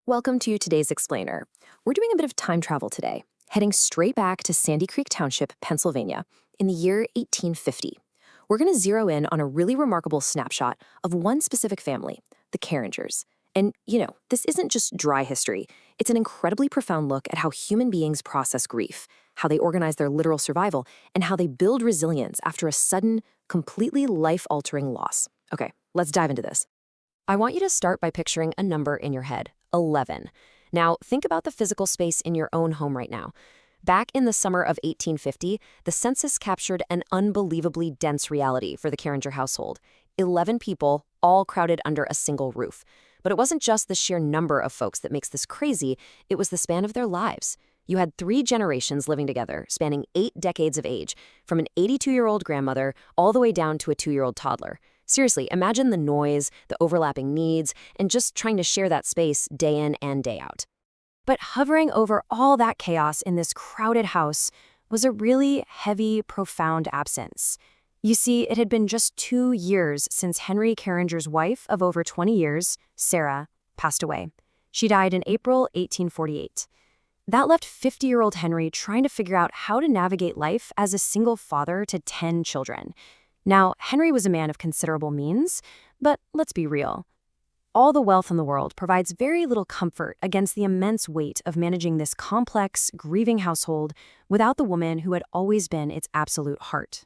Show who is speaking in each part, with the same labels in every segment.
Speaker 1: Welcome to today's Explainer. We're doing a bit of time travel today, heading straight back to Sandy Creek Township, Pennsylvania, in the year 1850. We're going to zero in on a really remarkable snapshot of one specific family, the Carringers. And, this isn't just dry history. It's an incredibly profound look at how human beings process grief, how they organize their literal survival, and how they build resilience after a sudden, completely life-altering loss. Okay, let's dive into this. I want you to start by picturing a number in your head, 11. Now, think about the physical space in your own home right now. Back in the summer of 1850, the census captured an unbelievably dense reality for the Carringer household. 11 people, all crowded under a single roof. But it wasn't just the sheer number of folks that makes this crazy, it was the span of their lives. You had 3 generations living together, spanning 8 decades of age, from an 82-year-old grandmother all the way down to a 2-year-old toddler. Seriously, imagine the noise, the overlapping needs, and just trying to share that space day in and day out. But hovering over all that chaos in this crowded house was a really heavy, profound absence. You see, it had been just 2 years since Henry Carringer's wife of over 20 years, Sarah, passed away. She died in April 1848. That left 50-year-old Henry trying to figure out how to navigate life as a single father to 10 children. Now, Henry was a man of considerable means, but let's be real. All the wealth in the world provides very little comfort against the immense weight of managing this complex, grieving household without the woman who had always been its absolute heart.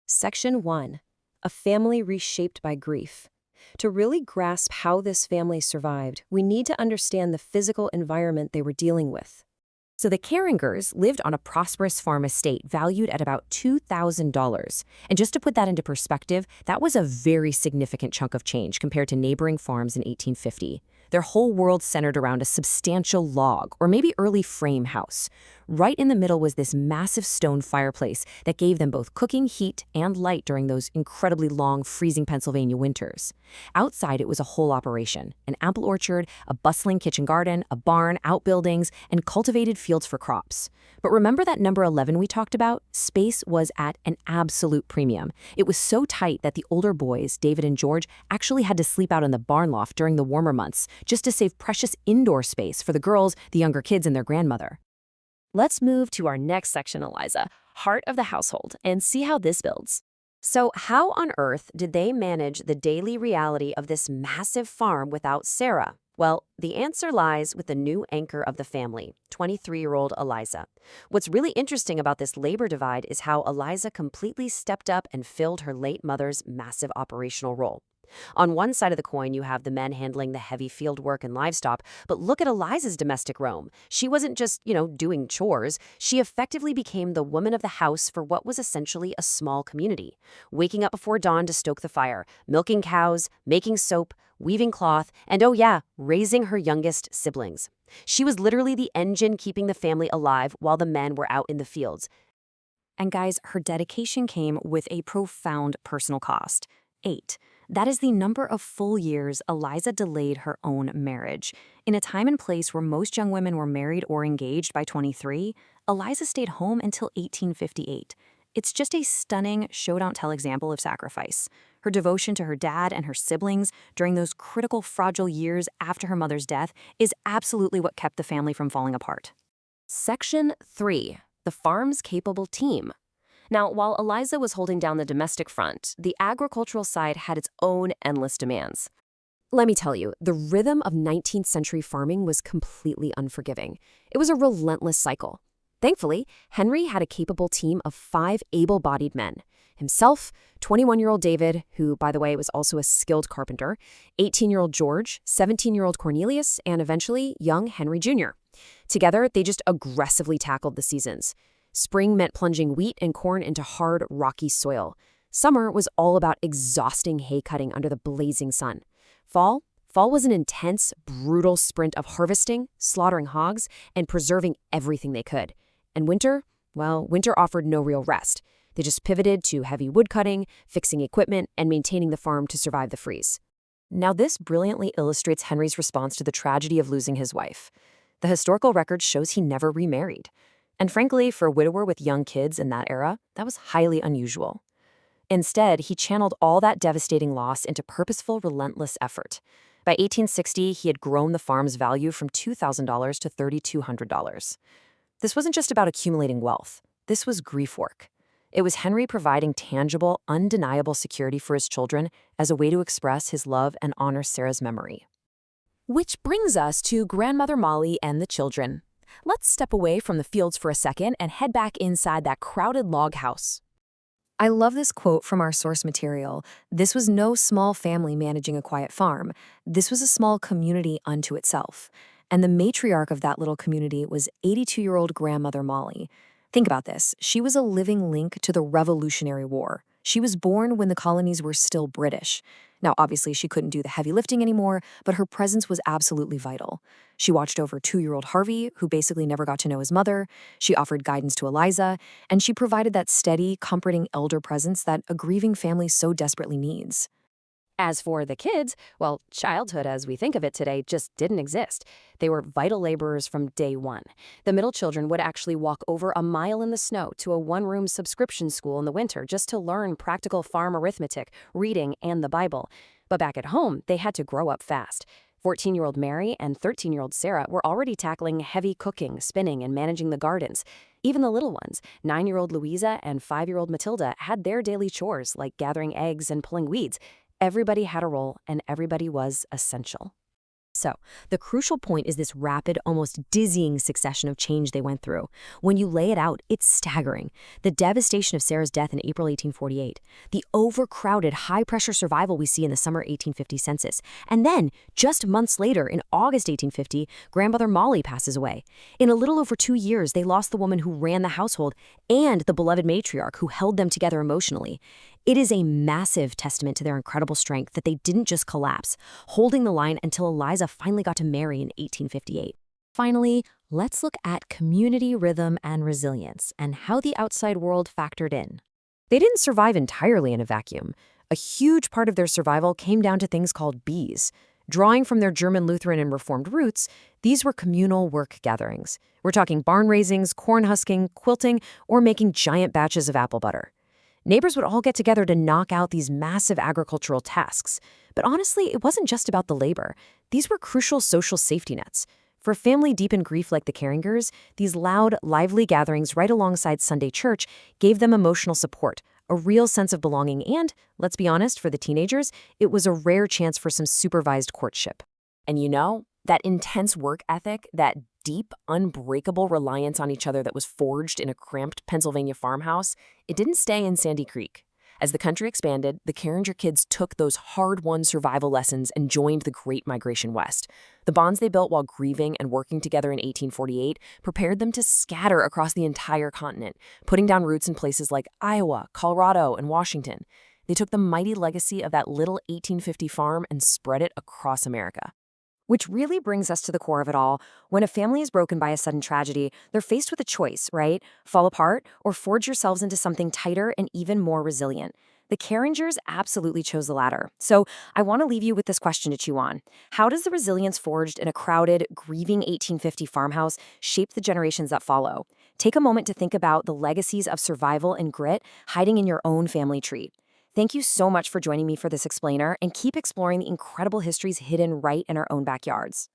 Speaker 1: Section 1. A family reshaped by grief. To really grasp how this family survived, we need to understand the physical environment they were dealing with. So the Carringers lived on a prosperous farm estate valued at about $2,000. And just to put that into perspective, that was a very significant chunk of change compared to neighboring farms in 1850. Their whole world centered around a substantial log, or maybe early frame house. Right in the middle was this massive stone fireplace that gave them both cooking heat and light during those incredibly long, freezing Pennsylvania winters. Outside, it was a whole operation: an apple orchard, a bustling kitchen garden, a barn, outbuildings, and cultivated fields for crops. But remember that number 11 we talked about? Space was at an absolute premium. It was so tight that the older boys, David and George, actually had to sleep out in the barn loft during the warmer months, just to save precious indoor space for the girls, the younger kids, and their grandmother. Let's move to our next section, Eliza, heart of the household, and see how this builds. So how on earth did they manage the daily reality of this massive farm without Sarah? Well, the answer lies with the new anchor of the family, 23-year-old Eliza. What's really interesting about this labor divide is how Eliza completely stepped up and filled her late mother's massive operational role. On one side of the coin, you have the men handling the heavy field work and livestock, but look at Eliza's domestic realm. She wasn't just, doing chores. She effectively became the woman of the house for what was essentially a small community. Waking up before dawn to stoke the fire, milking cows, making soap, weaving cloth, and oh yeah, raising her youngest siblings. She was literally the engine keeping the family alive while the men were out in the fields. And guys, her dedication came with a profound personal cost: 8. That is the number of full years Eliza delayed her own marriage. In a time and place where most young women were married or engaged by 23, Eliza stayed home until 1858. It's just a stunning show-don't-tell example of sacrifice. Her devotion to her dad and her siblings during those critical, fragile years after her mother's death is absolutely what kept the family from falling apart. Section 3. The farm's capable team. Now, while Eliza was holding down the domestic front, the agricultural side had its own endless demands. Let me tell you, the rhythm of 19th century farming was completely unforgiving. It was a relentless cycle. Thankfully, Henry had a capable team of 5 able-bodied men. Himself, 21-year-old David, who, by the way, was also a skilled carpenter, 18-year-old George, 17-year-old Cornelius, and eventually young Henry Jr. Together, they just aggressively tackled the seasons. Spring meant plunging wheat and corn into hard, rocky soil. Summer was all about exhausting hay cutting under the blazing sun. Fall was an intense, brutal sprint of harvesting, slaughtering hogs, and preserving everything they could. And winter offered no real rest. They just pivoted to heavy wood cutting, fixing equipment, and maintaining the farm to survive the freeze. Now, this brilliantly illustrates Henry's response to the tragedy of losing his wife. The historical record shows he never remarried. And frankly, for a widower with young kids in that era, that was highly unusual. Instead, he channeled all that devastating loss into purposeful, relentless effort. By 1860, he had grown the farm's value from $2,000 to $3,200. This wasn't just about accumulating wealth. This was grief work. It was Henry providing tangible, undeniable security for his children as a way to express his love and honor Sarah's memory. Which brings us to Grandmother Molly and the children. Let's step away from the fields for a second and head back inside that crowded log house. I love this quote from our source material. This was no small family managing a quiet farm. This was a small community unto itself. And the matriarch of that little community was 82-year-old Grandmother Molly. Think about this. She was a living link to the Revolutionary War. She was born when the colonies were still British. Now, obviously, she couldn't do the heavy lifting anymore, but her presence was absolutely vital. She watched over 2-year-old Harvey, who basically never got to know his mother. She offered guidance to Eliza, and she provided that steady, comforting elder presence that a grieving family so desperately needs. As for the kids, well, childhood as we think of it today just didn't exist. They were vital laborers from day one. The middle children would actually walk over a mile in the snow to a one-room subscription school in the winter just to learn practical farm arithmetic, reading, and the Bible. But back at home, they had to grow up fast. 14-year-old Mary and 13-year-old Sarah were already tackling heavy cooking, spinning, and managing the gardens. Even the little ones, 9-year-old Louisa and 5-year-old Matilda, had their daily chores like gathering eggs and pulling weeds. Everybody had a role, and everybody was essential. So, the crucial point is this rapid, almost dizzying succession of change they went through. When you lay it out, it's staggering. The devastation of Sarah's death in April 1848, the overcrowded, high-pressure survival we see in the summer 1850 census, and then, just months later, in August 1850, Grandmother Molly passes away. In a little over 2 years, they lost the woman who ran the household and the beloved matriarch who held them together emotionally. It is a massive testament to their incredible strength that they didn't just collapse, holding the line until Eliza finally got to marry in 1858. Finally, let's look at community rhythm and resilience and how the outside world factored in. They didn't survive entirely in a vacuum. A huge part of their survival came down to things called bees. Drawing from their German Lutheran and Reformed roots, these were communal work gatherings. We're talking barn raisings, corn husking, quilting, or making giant batches of apple butter. Neighbors would all get together to knock out these massive agricultural tasks. But honestly, it wasn't just about the labor. These were crucial social safety nets. For a family deep in grief like the Carringers, these loud, lively gatherings right alongside Sunday church gave them emotional support, a real sense of belonging, and, let's be honest, for the teenagers, it was a rare chance for some supervised courtship. And you know, that intense work ethic, that deep, unbreakable reliance on each other that was forged in a cramped Pennsylvania farmhouse, it didn't stay in Sandy Creek. As the country expanded, the Carringer kids took those hard-won survival lessons and joined the Great Migration West. The bonds they built while grieving and working together in 1848 prepared them to scatter across the entire continent, putting down roots in places like Iowa, Colorado, and Washington. They took the mighty legacy of that little 1850 farm and spread it across America. Which really brings us to the core of it all. When a family is broken by a sudden tragedy, they're faced with a choice, right? Fall apart or forge yourselves into something tighter and even more resilient. The Carringers absolutely chose the latter. So I want to leave you with this question to chew on. How does the resilience forged in a crowded, grieving 1850 farmhouse shape the generations that follow? Take a moment to think about the legacies of survival and grit hiding in your own family tree. Thank you so much for joining me for this explainer, and keep exploring the incredible histories hidden right in our own backyards.